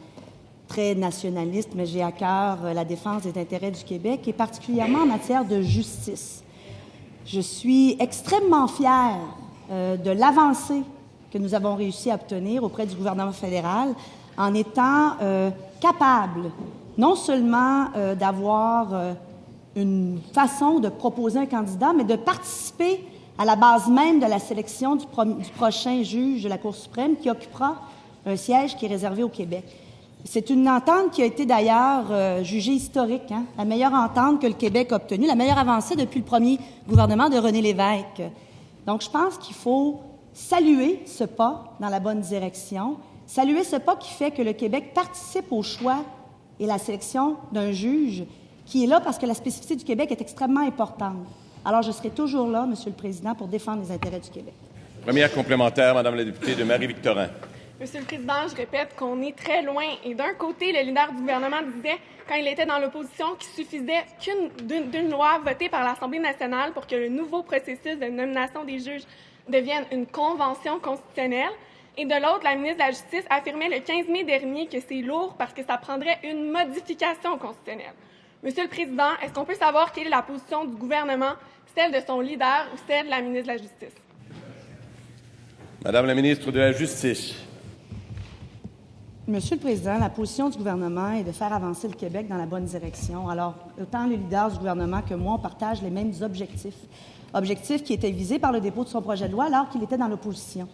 très nationaliste, mais j'ai à cœur la défense des intérêts du Québec, et particulièrement en matière de justice. Je suis extrêmement fière de l'avancée que nous avons réussi à obtenir auprès du gouvernement fédéral en étant capable non seulement d'avoir une façon de proposer un candidat, mais de participer à la base même de la sélection du prochain juge de la Cour suprême qui occupera un siège qui est réservé au Québec. C'est une entente qui a été d'ailleurs jugée historique, hein? La meilleure entente que le Québec a obtenue, la meilleure avancée depuis le premier gouvernement de René Lévesque. Donc, je pense qu'il faut saluer ce pas dans la bonne direction, saluer ce pas qui fait que le Québec participe au choix et la sélection d'un juge qui est là parce que la spécificité du Québec est extrêmement importante. Alors, je serai toujours là, Monsieur le Président, pour défendre les intérêts du Québec. Première complémentaire, Madame la députée de Marie-Victorin. Monsieur le Président, je répète qu'on est très loin. Et d'un côté, le leader du gouvernement disait, quand il était dans l'opposition, qu'il suffisait d'une loi votée par l'Assemblée nationale pour que le nouveau processus de nomination des juges devienne une convention constitutionnelle. Et de l'autre, la ministre de la Justice affirmait le 15 mai dernier que c'est lourd parce que ça prendrait une modification constitutionnelle. Monsieur le Président, est-ce qu'on peut savoir quelle est la position du gouvernement, celle de son leader ou celle de la ministre de la Justice? Madame la ministre de la Justice. Monsieur le Président, la position du gouvernement est de faire avancer le Québec dans la bonne direction. Alors, autant les leaders du gouvernement que moi, on partage les mêmes objectifs. Objectifs qui étaient visés par le dépôt de son projet de loi alors qu'il était dans l'opposition.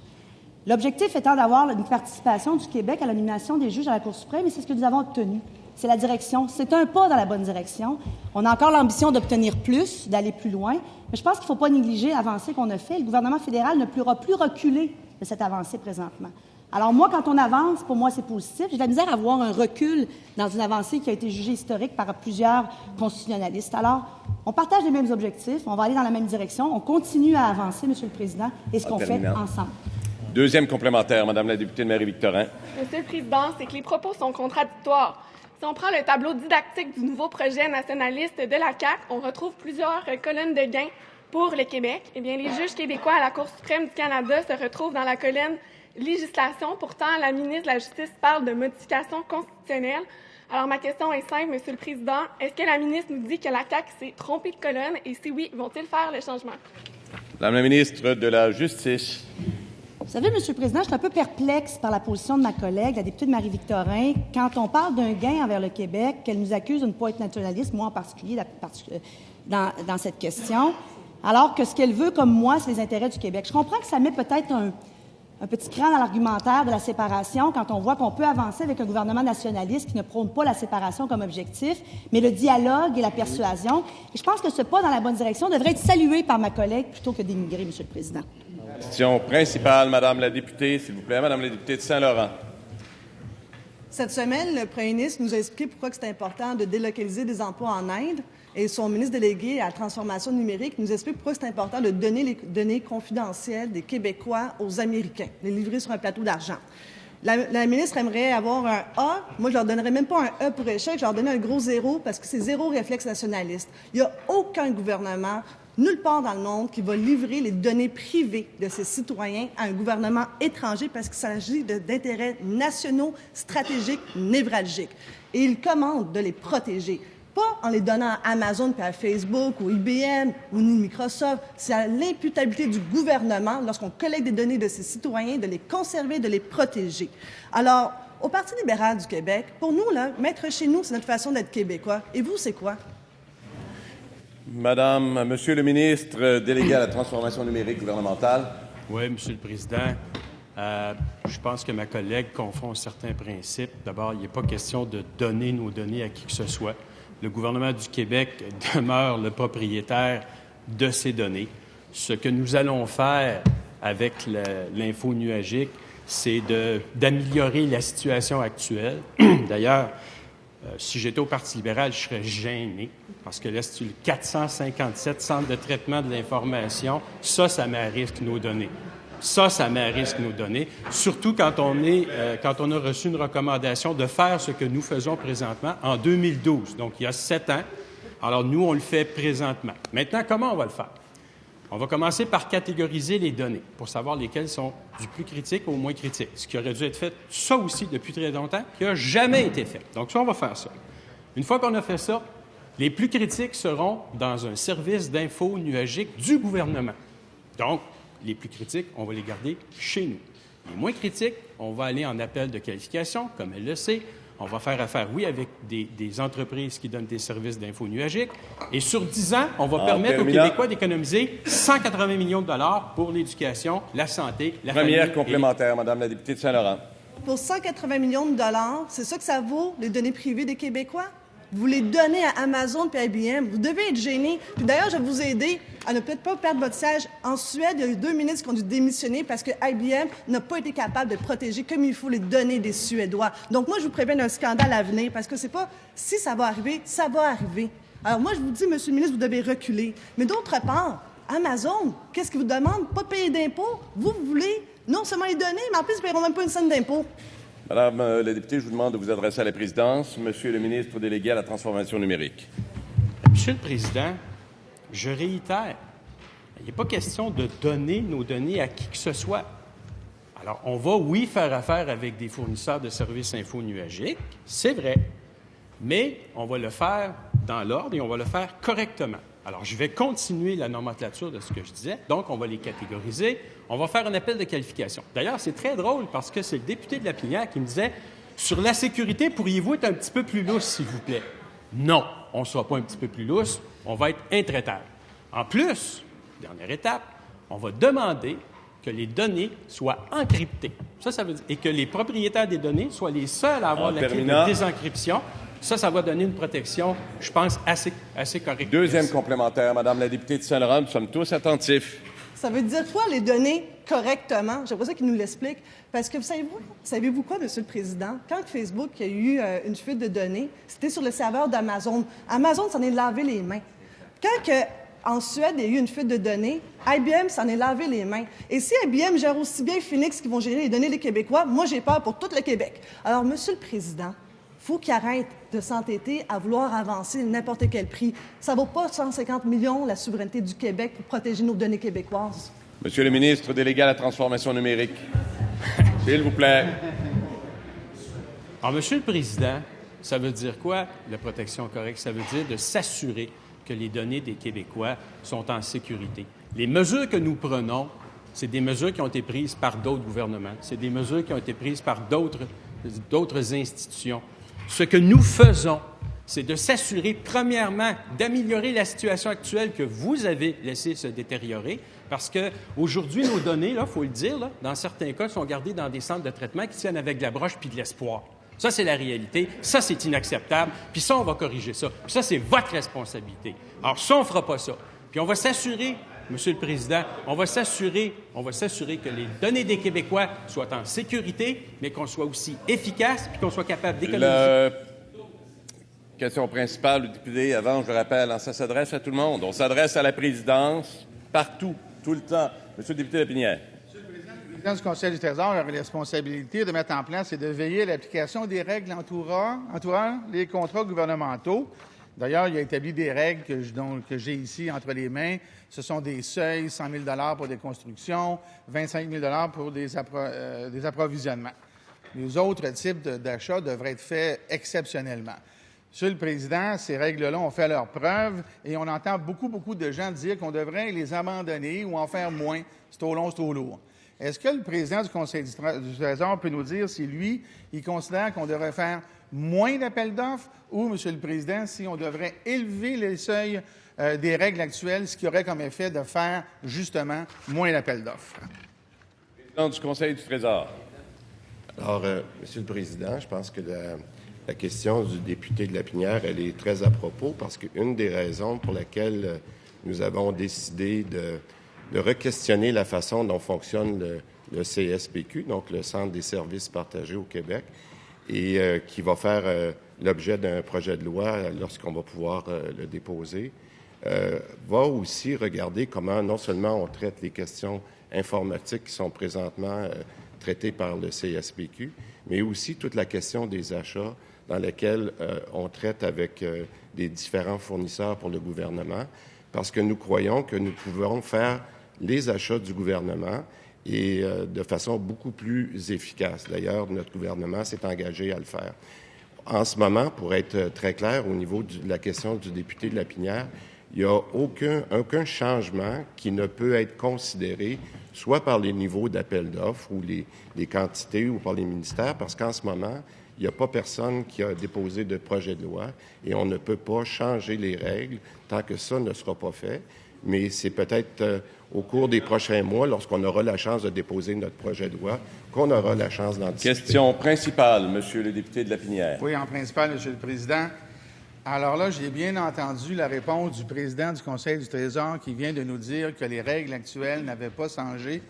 L'objectif étant d'avoir une participation du Québec à la nomination des juges à la Cour suprême, et c'est ce que nous avons obtenu. C'est la direction. C'est un pas dans la bonne direction. On a encore l'ambition d'obtenir plus, d'aller plus loin, mais je pense qu'il ne faut pas négliger l'avancée qu'on a faite. Le gouvernement fédéral ne pourra plus reculer de cette avancée présentement. Alors moi, quand on avance, pour moi, c'est positif. J'ai de la misère à voir un recul dans une avancée qui a été jugée historique par plusieurs constitutionnalistes. Alors, on partage les mêmes objectifs, on va aller dans la même direction, on continue à avancer, Monsieur le Président, et ce qu'on fait ensemble. Deuxième complémentaire, Madame la députée de Marie-Victorin. Monsieur le Président, c'est que les propos sont contradictoires. Si on prend le tableau didactique du nouveau projet nationaliste de la CAQ, on retrouve plusieurs colonnes de gains pour le Québec. Eh bien, les juges québécois à la Cour suprême du Canada se retrouvent dans la colonne législation. Pourtant, la ministre de la Justice parle de modification constitutionnelle. Alors, ma question est simple, Monsieur le Président. Est-ce que la ministre nous dit que la CAQ s'est trompée de colonne? Et si oui, vont-ils faire le changement? Madame la ministre de la Justice. Vous savez, Monsieur le Président, je suis un peu perplexe par la position de ma collègue, la députée de Marie-Victorin. Quand on parle d'un gain envers le Québec, qu'elle nous accuse de ne pas être nationaliste, moi en particulier, dans cette question, alors que ce qu'elle veut, comme moi, c'est les intérêts du Québec. Je comprends que ça met peut-être un petit cran dans l'argumentaire de la séparation quand on voit qu'on peut avancer avec un gouvernement nationaliste qui ne prône pas la séparation comme objectif, mais le dialogue et la persuasion. Et je pense que ce pas dans la bonne direction devrait être salué par ma collègue plutôt que dénigré, Monsieur le Président. Question principale, Madame la députée, s'il vous plaît. Madame la députée de Saint-Laurent. Cette semaine, le premier ministre nous a expliqué pourquoi c'est important de délocaliser des emplois en Inde. Et son ministre délégué à la transformation numérique nous explique pourquoi c'est important de donner les données confidentielles des Québécois aux Américains, les livrer sur un plateau d'argent. La ministre aimerait avoir un A. Moi, je leur donnerais même pas un E pour échec, je leur donnerais un gros zéro parce que c'est zéro réflexe nationaliste. Il n'y a aucun gouvernement, nulle part dans le monde, qui va livrer les données privées de ses citoyens à un gouvernement étranger parce qu'il s'agit d'intérêts nationaux, stratégiques, névralgiques. Et il commande de les protéger. Pas en les donnant à Amazon, puis à Facebook, ou IBM, ou ni Microsoft. C'est à l'imputabilité du gouvernement, lorsqu'on collecte des données de ses citoyens, de les conserver, de les protéger. Alors, au Parti libéral du Québec, pour nous, là, mettre chez nous, c'est notre façon d'être québécois. Et vous, c'est quoi? Monsieur le ministre délégué à la transformation numérique gouvernementale. Oui, Monsieur le Président. Je pense que ma collègue confond certains principes. D'abord, il n'est pas question de donner nos données à qui que ce soit. Le gouvernement du Québec demeure le propriétaire de ces données. Ce que nous allons faire avec l'info nuagique, c'est d'améliorer la situation actuelle. D'ailleurs, si j'étais au Parti libéral, je serais gêné parce que là, c'est 457 centres de traitement de l'information. Ça met à risque nos données. Ça met à risque nos données, surtout quand on a reçu une recommandation de faire ce que nous faisons présentement en 2012, donc il y a 7 ans. Alors, nous, on le fait présentement. Maintenant, comment on va le faire? On va commencer par catégoriser les données pour savoir lesquelles sont du plus critique au moins critique, ce qui aurait dû être fait, ça aussi, depuis très longtemps, qui n'a jamais été fait. Donc, ça, on va faire ça. Une fois qu'on a fait ça, les plus critiques seront dans un service d'info nuagique du gouvernement. Donc, les plus critiques, on va les garder chez nous. Les moins critiques, on va aller en appel de qualification, comme elle le sait. On va faire affaire, oui, avec des entreprises qui donnent des services d'info nuagique. Et sur 10 ans, on va permettre aux Québécois d'économiser 180 millions de dollars pour l'éducation, la santé, la famille. Première complémentaire, Madame la députée de Saint-Laurent. pour 180 millions de dollars, c'est ça que ça vaut, les données privées des Québécois? Vous les donnez à Amazon et à IBM. Vous devez être gênés. Puis d'ailleurs, je vais vous aider à ne peut-être pas perdre votre siège. En Suède, il y a eu 2 ministres qui ont dû démissionner parce que IBM n'a pas été capable de protéger comme il faut les données des Suédois. Donc moi, je vous préviens d'un scandale à venir parce que c'est pas si ça va arriver, ça va arriver. Alors moi, je vous dis, Monsieur le ministre, vous devez reculer. Mais d'autre part, Amazon, qu'est-ce qu'ils vous demandent? Pas payer d'impôts. Vous voulez non seulement les données, mais en plus, ils ne paieront même pas une scène d'impôts. Madame la députée, je vous demande de vous adresser à la présidence. Monsieur le ministre délégué à la transformation numérique. Monsieur le Président, je réitère, il n'est pas question de donner nos données à qui que ce soit. Alors, on va, oui, faire affaire avec des fournisseurs de services infonuagiques, c'est vrai, mais on va le faire dans l'ordre et on va le faire correctement. Alors, je vais continuer la nomenclature de ce que je disais. Donc, on va les catégoriser. On va faire un appel de qualification. D'ailleurs, c'est très drôle parce que c'est le député de Lapinière qui me disait « Sur la sécurité, pourriez-vous être un petit peu plus lousse, s'il vous plaît? » Non, on ne sera pas un petit peu plus lousse. On va être intraitable. En plus, dernière étape, on va demander que les données soient encryptées. Ça veut dire... Et que les propriétaires des données soient les seuls à avoir la clé de désencryption. Ça va donner une protection, je pense, assez correcte. Deuxième complémentaire, Madame la députée de Saint-Laurent, nous sommes tous attentifs. Ça veut dire quoi, les données correctement? J'aimerais ça qu'il nous l'explique. Parce que savez-vous quoi, Monsieur le Président? Quand Facebook a eu une fuite de données, c'était sur le serveur d'Amazon. Amazon s'en est lavé les mains. Quand en Suède, il y a eu une fuite de données, IBM s'en est lavé les mains. Et si IBM gère aussi bien Phoenix qui vont gérer les données des Québécois, moi, j'ai peur pour tout le Québec. Alors, Monsieur le Président, il faut qu'il arrête de s'entêter à vouloir avancer n'importe quel prix. Ça ne vaut pas 150 millions, la souveraineté du Québec, pour protéger nos données québécoises. Monsieur le ministre délégué à la transformation numérique, s'il vous plaît. Alors, Monsieur le Président, ça veut dire quoi, la protection correcte? Ça veut dire de s'assurer que les données des Québécois sont en sécurité. Les mesures que nous prenons, c'est des mesures qui ont été prises par d'autres gouvernements. C'est des mesures qui ont été prises par d'autres institutions. Ce que nous faisons, c'est de s'assurer, premièrement, d'améliorer la situation actuelle que vous avez laissée se détériorer, parce qu'aujourd'hui, nos données, il faut le dire, dans certains cas, sont gardées dans des centres de traitement qui tiennent avec de la broche puis de l'espoir. Ça, c'est la réalité. Ça, c'est inacceptable. Puis ça, on va corriger ça. Puis ça, c'est votre responsabilité. Alors ça, on ne fera pas ça. Puis on va s'assurer, Monsieur le Président, on va s'assurer que les données des Québécois soient en sécurité, mais qu'on soit aussi efficace puis qu'on soit capable d'économiser. Question principale du député, avant, je le rappelle, ça s'adresse à tout le monde. On s'adresse à la présidence partout, tout le temps. Monsieur le député Lapinière. Monsieur le président du Conseil du Trésor a la responsabilité de mettre en place et de veiller à l'application des règles entourant les contrats gouvernementaux. D'ailleurs, il a établi des règles que j'ai ici entre les mains. Ce sont des seuils, 100 000 $ pour des constructions, 25 000 $ pour des approvisionnements. Les autres types d'achats devraient être faits exceptionnellement. Monsieur le Président, ces règles-là ont fait leur preuve et on entend beaucoup de gens dire qu'on devrait les abandonner ou en faire moins. C'est trop long, c'est trop lourd. Est-ce que le président du Conseil du Trésor peut nous dire si, lui, il considère qu'on devrait faire moins d'appels d'offres ou, Monsieur le Président, si on devrait élever les seuils des règles actuelles, ce qui aurait comme effet de faire, justement, moins d'appels d'offres? Président du Conseil du Trésor. Alors, Monsieur le Président, je pense que la question du député de Lapinière, elle est très à propos parce qu'une des raisons pour laquelle nous avons décidé de re-questionner la façon dont fonctionne le CSPQ, donc le Centre des services partagés au Québec, et qui va faire l'objet d'un projet de loi lorsqu'on va pouvoir le déposer, va aussi regarder comment non seulement on traite les questions informatiques qui sont présentement traitées par le CSPQ, mais aussi toute la question des achats dans lesquels on traite avec des différents fournisseurs pour le gouvernement, parce que nous croyons que nous pouvons faire les achats du gouvernement et de façon beaucoup plus efficace. D'ailleurs, notre gouvernement s'est engagé à le faire. En ce moment, pour être très clair au niveau de la question du député de Lapinière, il n'y a aucun changement qui ne peut être considéré soit par les niveaux d'appel d'offres ou les quantités ou par les ministères, parce qu'en ce moment, il n'y a pas personne qui a déposé de projet de loi et on ne peut pas changer les règles tant que ça ne sera pas fait. mais c'est peut-être au cours des prochains mois, lorsqu'on aura la chance de déposer notre projet de loi, qu'on aura la chance d'en discuter. Question principale, Monsieur le député de Lapinière. Oui, en principal, Monsieur le Président. Alors là, j'ai bien entendu la réponse du président du Conseil du Trésor qui vient de nous dire que les règles actuelles n'avaient pas changé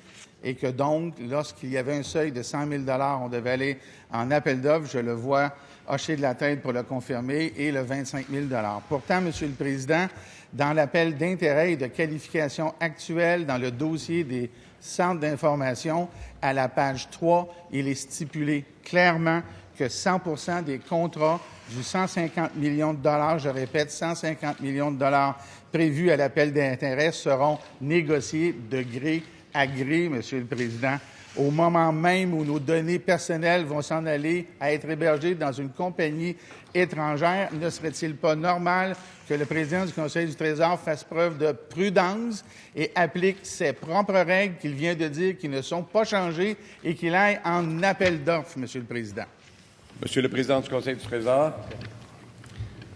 et que donc, lorsqu'il y avait un seuil de 100 000 on devait aller en appel d'offres. Je le vois hocher de la tête pour le confirmer, et le 25 000 Pourtant, Monsieur le Président, dans l'appel d'intérêt et de qualification actuel dans le dossier des centres d'information, à la page 3, il est stipulé clairement que 100 % des contrats du 150 millions de dollars, je répète, 150 millions de dollars prévus à l'appel d'intérêt seront négociés de gré à gré, Monsieur le Président, au moment même où nos données personnelles vont s'en aller à être hébergées dans une compagnie étrangère. Ne serait-il pas normal que le président du Conseil du Trésor fasse preuve de prudence et applique ses propres règles qu'il vient de dire qui ne sont pas changées et qu'il aille en appel d'offres, Monsieur le Président? Monsieur le président du Conseil du Trésor.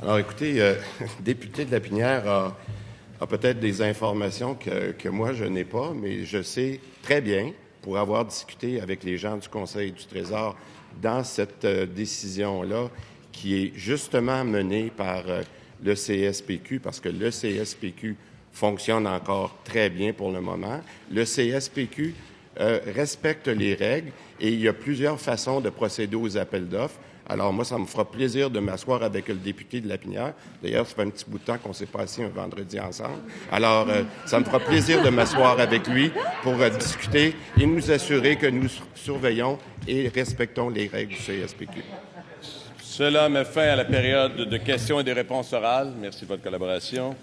Alors, écoutez, le député de Lapinière a peut-être des informations que moi, je n'ai pas, mais je sais très bien, pour avoir discuté avec les gens du Conseil du Trésor dans cette décision-là, qui est justement menée par le CSPQ, parce que le CSPQ fonctionne encore très bien pour le moment. Le CSPQ respecte les règles et il y a plusieurs façons de procéder aux appels d'offres. Alors, moi, ça me fera plaisir de m'asseoir avec le député de Lapinière. D'ailleurs, ça fait un petit bout de temps qu'on ne s'est pas assis un vendredi ensemble. Alors, ça me fera plaisir de m'asseoir avec lui pour discuter et nous assurer que nous surveillons et respectons les règles du CSPQ. Cela met fin à la période de questions et de réponses orales. Merci de votre collaboration.